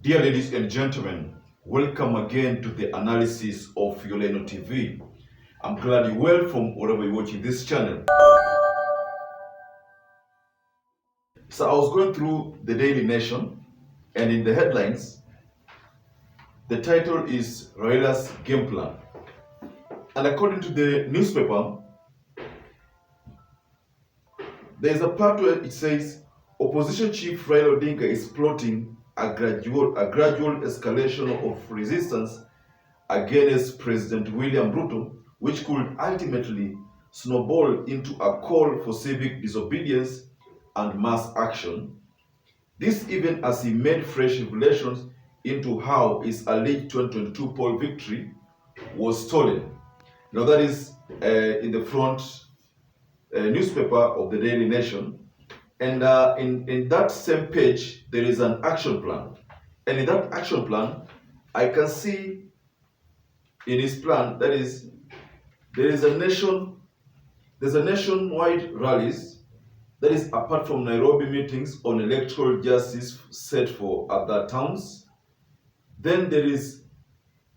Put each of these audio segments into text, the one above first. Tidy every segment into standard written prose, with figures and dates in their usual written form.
Dear ladies and gentlemen, welcome again to the analysis of Yoleno TV. I'm glad you're well from wherever you're watching this channel. So I was going through the Daily Nation, and in the headlines, the title is RAILA's Game Plan. And according to the newspaper, there's a part where it says, Opposition Chief Raila Odinga is plotting a gradual escalation of resistance against President William Ruto, which could ultimately snowball into a call for civic disobedience and mass action. This even as he made fresh revelations into how his alleged 2022 poll victory was stolen. Now that is in the front newspaper of the Daily Nation. And in that same page, there is an action plan. And in that action plan, I can see in his plan, that is, there's a nationwide rallies, that is apart from Nairobi meetings on electoral justice set for other towns. Then there is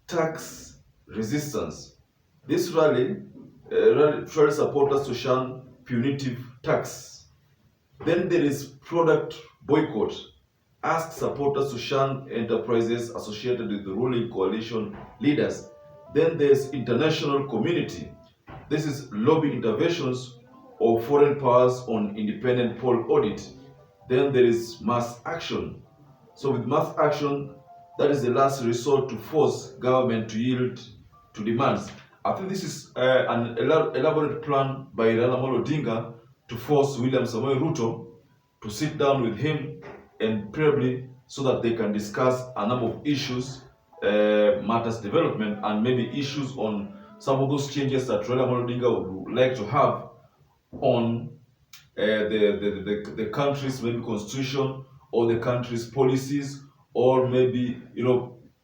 tax resistance. This rally tries supporters to shun punitive tax. Then there is product boycott. Ask supporters to shun enterprises associated with the ruling coalition leaders. Then there's international community. This is lobby interventions of foreign powers on independent poll audit. Then there is mass action. So with mass action, that is the last resort to force government to yield to demands. I think this is an elaborate plan by Raila Odinga to force William Samoei Ruto to sit down with him and probably so that they can discuss a number of issues, matters development, and maybe issues on some of those changes that Raila Odinga would like to have on the country's maybe constitution or the country's policies, or maybe,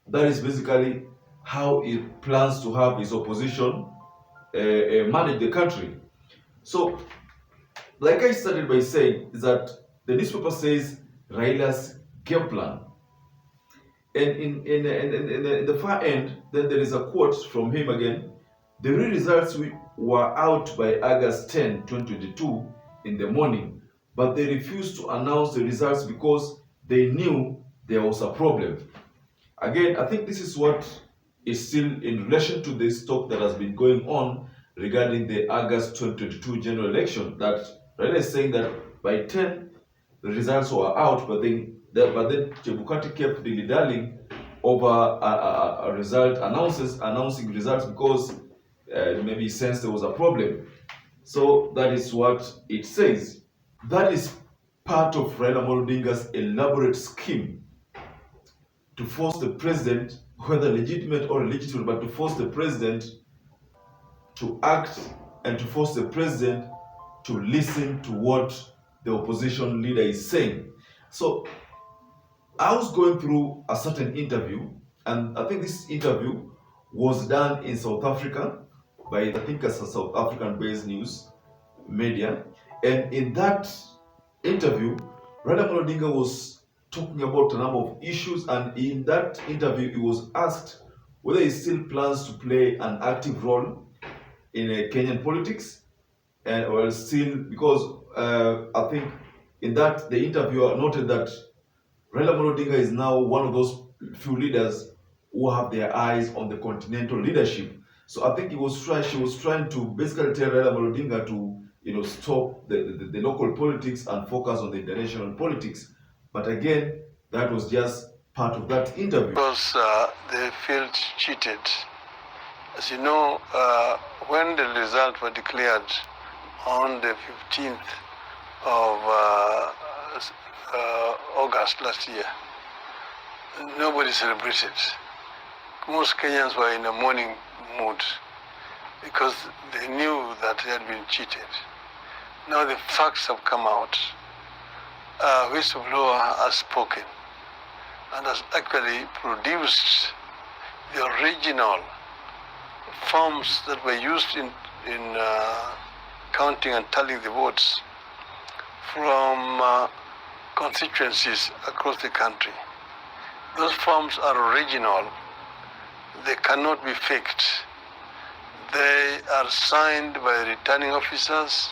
that is basically how he plans to have his opposition manage the country. So, like I started by saying, is that the newspaper says Raila's game plan. And in the far end, then there is a quote from him again. The real results were out by August 10, 2022 in the morning, but they refused to announce the results because they knew there was a problem. Again, I think this is what is still in relation to this talk that has been going on regarding the August 2022 general election, that Raila is saying that by 10, the results were out, but then Chebukati kept dilly-dallying over a result announcing results because maybe he sensed there was a problem. So that is what it says. That is part of Raila Odinga's elaborate scheme to force the president, whether legitimate or illegitimate, but to force the president to act and to force the president to listen to what the opposition leader is saying. So I was going through a certain interview, and I think this interview was done in South Africa by, I think, a South African-based news media. And in that interview, Raila Odinga was talking about a number of issues, and in that interview, he was asked whether he still plans to play an active role in Kenyan politics, or still, because I think in that the interviewer noted that Raila Odinga is now one of those few leaders who have their eyes on the continental leadership. So I think she was trying to basically tell Raila Odinga to stop the local politics and focus on the international politics. But again, that was just part of that interview. Because they felt cheated. As you know, when the results were declared on the 15th of August last year, nobody celebrated. Most Kenyans were in a mourning mood because they knew that they had been cheated. Now the facts have come out. Whistleblower has spoken and has actually produced the original forms that were used in counting and tallying the votes from constituencies across the country. Those forms are original. They cannot be faked. They are signed by returning officers,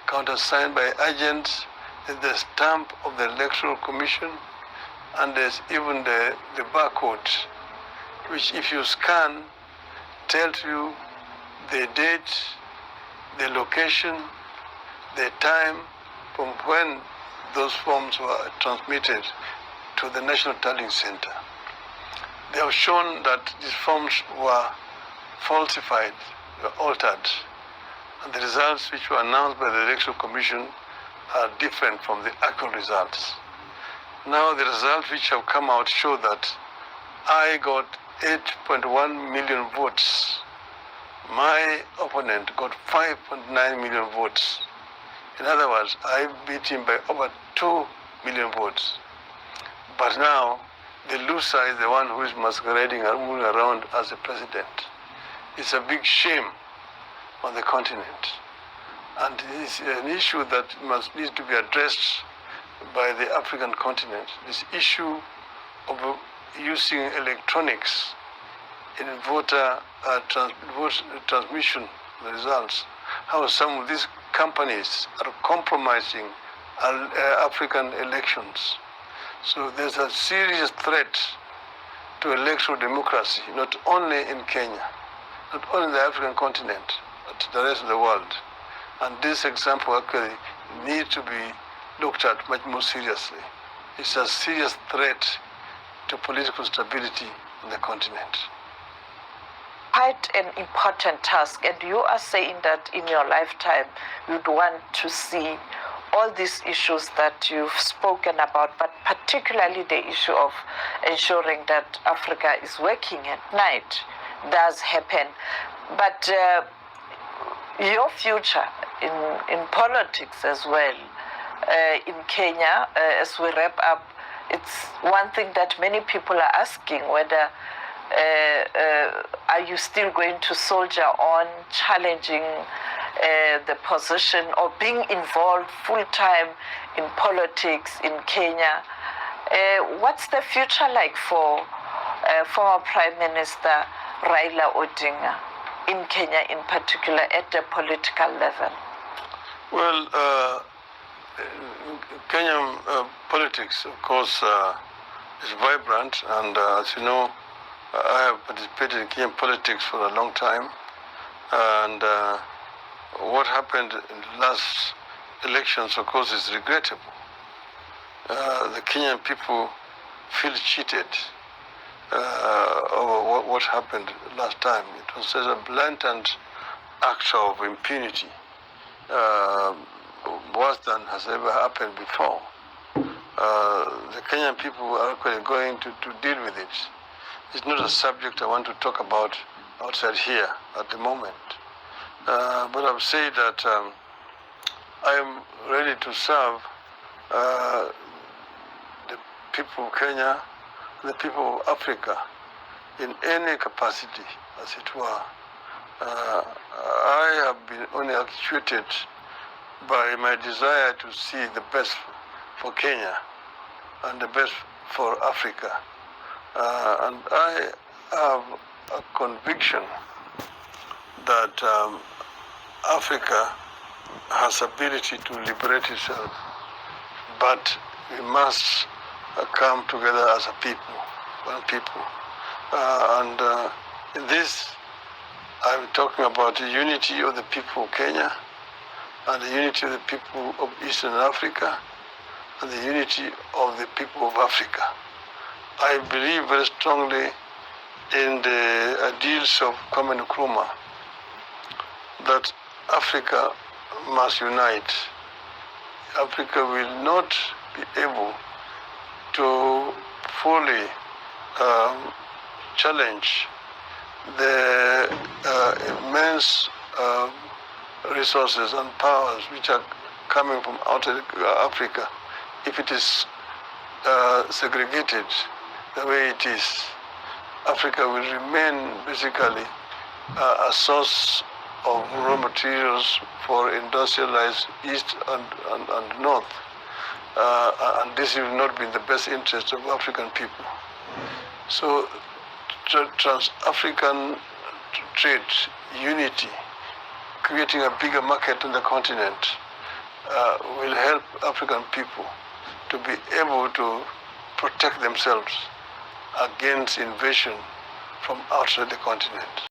countersigned by agents, the stamp of the Electoral Commission, and there's even the barcode, which if you scan, tells you the date, the location, the time from when those forms were transmitted to the National Tallying Center. They have shown that these forms were falsified, were altered, and the results which were announced by the Electoral Commission are different from the actual results. Now the results which have come out show that I got 8.1 million votes. My opponent got 5.9 million votes. In other words, I beat him by over 2 million votes. But now, the loser is the one who is masquerading and moving around as a president. It's a big shame on the continent. And it's an issue that needs to be addressed by the African continent. This issue of using electronics in voter transmission results, how some of these companies are compromising African elections. So there's a serious threat to electoral democracy, not only in Kenya, not only in the African continent, but the rest of the world. And this example actually needs to be looked at much more seriously. It's a serious threat to political stability on the continent. Quite an important task, and you are saying that in your lifetime you'd want to see all these issues that you've spoken about, but particularly the issue of ensuring that Africa is working at night does happen. But your future in politics as well, in Kenya, as we wrap up, it's one thing that many people are asking, whether are you still going to soldier on, challenging the position or being involved full-time in politics in Kenya? What's the future like for former Prime Minister Raila Odinga in Kenya in particular at the political level? Well, Kenyan politics, of course, is vibrant, and as you know, I have participated in Kenyan politics for a long time, and what happened in the last elections, of course, is regrettable. The Kenyan people feel cheated over what happened last time. It was such a blatant act of impunity, worse than has ever happened before. The Kenyan people are actually going to deal with it. It's not a subject I want to talk about outside here at the moment. But I've said that I am ready to serve the people of Kenya, the people of Africa, in any capacity, as it were. I have been only actuated by my desire to see the best for Kenya and the best for Africa. And I have a conviction that Africa has ability to liberate itself, but we must come together as a people, one people. And in this, I'm talking about the unity of the people of Kenya, and the unity of the people of Eastern Africa, and the unity of the people of Africa. I believe very strongly in the ideals of Kwame Nkrumah, that Africa must unite. Africa will not be able to fully challenge the immense resources and powers which are coming from outside Africa if it is segregated the way it is. Africa will remain basically a source of raw materials for industrialized East and North. And this will not be in the best interest of African people. So trans-African trade unity, creating a bigger market on the continent, will help African people to be able to protect themselves against invasion from outside the continent.